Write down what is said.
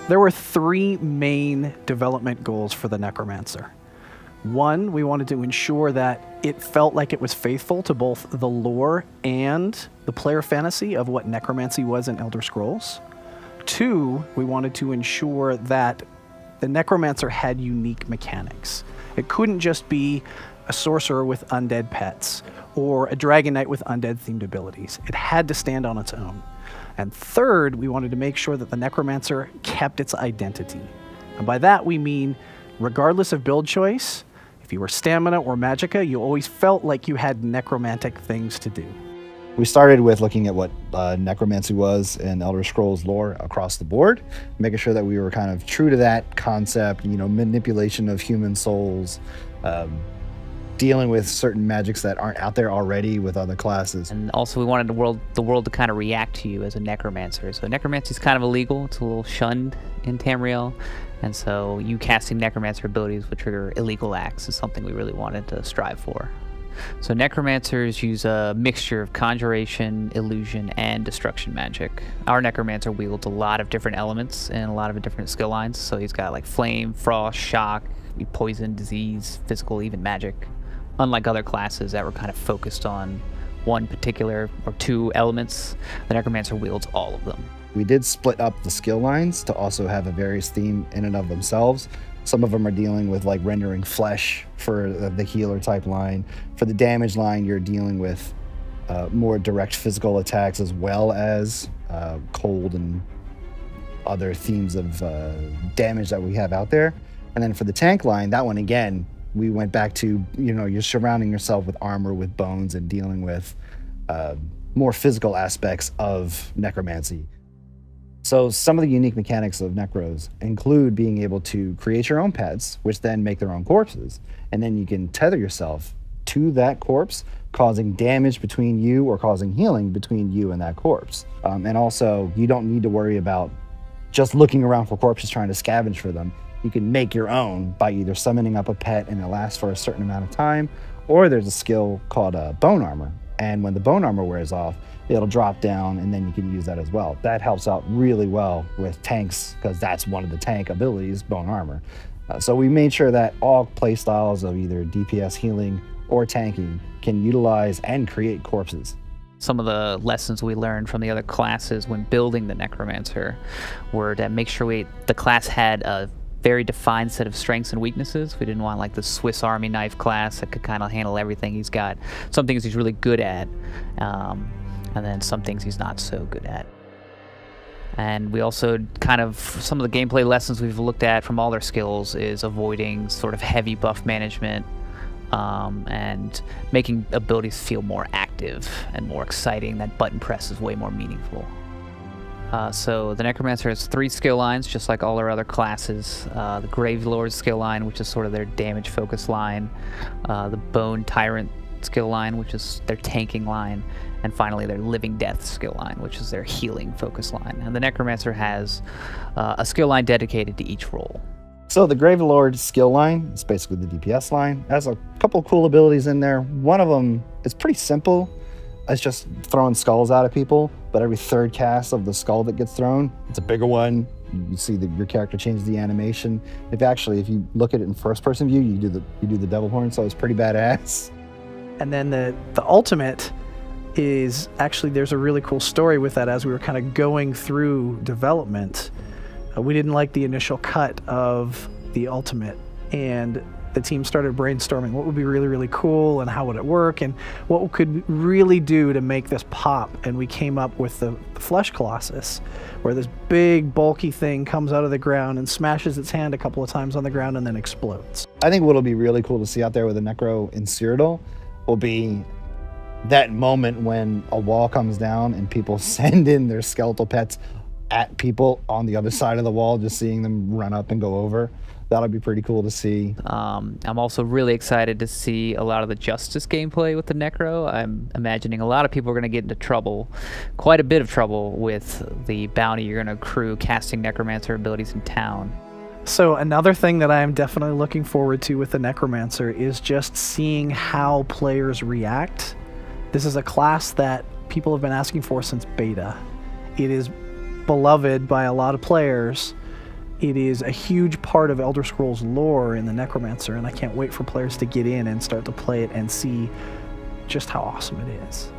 There were three main development goals for the Necromancer. One, we wanted to ensure that it felt like it was faithful to both the lore and the player fantasy of what necromancy was in Elder Scrolls. Two, we wanted to ensure that the Necromancer had unique mechanics. It couldn't just be a sorcerer with undead pets or a dragon knight with undead-themed abilities. It had to stand on its own. And third, we wanted to make sure that the Necromancer kept its identity. And by that we mean, regardless of build choice, if you were stamina or magicka, you always felt like you had necromantic things to do. We started with looking at what necromancy was in Elder Scrolls lore across the board, making sure that we were kind of true to that concept, manipulation of human souls, dealing with certain magics that aren't out there already with other classes. And also we wanted the world to kind of react to you as a necromancer. So necromancy is kind of illegal. It's a little shunned in Tamriel. And so you casting necromancer abilities would trigger illegal acts is something we really wanted to strive for. So necromancers use a mixture of conjuration, illusion, and destruction magic. Our necromancer wields a lot of different elements and a lot of different skill lines. So he's got like flame, frost, shock, poison, disease, physical, even magic. Unlike other classes that were kind of focused on one particular or two elements, the necromancer wields all of them. We did split up the skill lines to also have a various theme in and of themselves. Some of them are dealing with like rendering flesh for the healer type line. For the damage line, you're dealing with more direct physical attacks as well as cold and other themes of damage that we have out there. And then for the tank line, that one again, we went back to, you're surrounding yourself with armor, with bones, and dealing with more physical aspects of necromancy. So some of the unique mechanics of necros include being able to create your own pets, which then make their own corpses. And then you can tether yourself to that corpse, causing damage between you or causing healing between you and that corpse. And also, you don't need to worry about just looking around for corpses trying to scavenge for them. You can make your own by either summoning up a pet and it lasts for a certain amount of time, or there's a skill called bone armor. And when the bone armor wears off, it'll drop down and then you can use that as well. That helps out really well with tanks because that's one of the tank abilities, bone armor. So we made sure that all play styles of either DPS healing or tanking can utilize and create corpses. Some of the lessons we learned from the other classes when building the Necromancer were to make sure the class had a very defined set of strengths and weaknesses. We didn't want like the Swiss Army knife class that could kind of handle everything. He's got some things he's really good at, and then some things he's not so good at. And we also some of the gameplay lessons we've looked at from all their skills is avoiding sort of heavy buff management, and making abilities feel more active and more exciting. That button press is way more meaningful. So the Necromancer has 3 skill lines, just like all our other classes. The Gravelord skill line, which is sort of their damage focus line. The Bone Tyrant skill line, which is their tanking line. And finally, their Living Death skill line, which is their healing focus line. And the Necromancer has a skill line dedicated to each role. So the Gravelord skill line is basically the DPS line. It has a couple cool abilities in there. One of them is pretty simple. It's just throwing skulls out at people, but every third cast of the skull that gets thrown, it's a bigger one. You see that your character changes the animation. If you look at it in first person view, you do the devil horn, so it's pretty badass. And then the ultimate is actually, there's a really cool story with that. As we were kind of going through development, we didn't like the initial cut of the ultimate, and the team started brainstorming what would be really, really cool and how would it work and what we could really do to make this pop. And we came up with the Flesh Colossus, where this big, bulky thing comes out of the ground and smashes its hand a couple of times on the ground and then explodes. I think what'll be really cool to see out there with a Necro in Cyrodiil will be that moment when a wall comes down and people send in their skeletal pets at people on the other side of the wall, just seeing them run up and go over. That'll be pretty cool to see. I'm also really excited to see a lot of the justice gameplay with the Necro. I'm imagining a lot of people are going to get into trouble, quite a bit of trouble, with the bounty you're going to accrue casting Necromancer abilities in town. So another thing that I am definitely looking forward to with the Necromancer is just seeing how players react. This is a class that people have been asking for since beta. It is beloved by a lot of players, It is a huge part of Elder Scrolls lore in the Necromancer, and I can't wait for players to get in and start to play it and see just how awesome it is.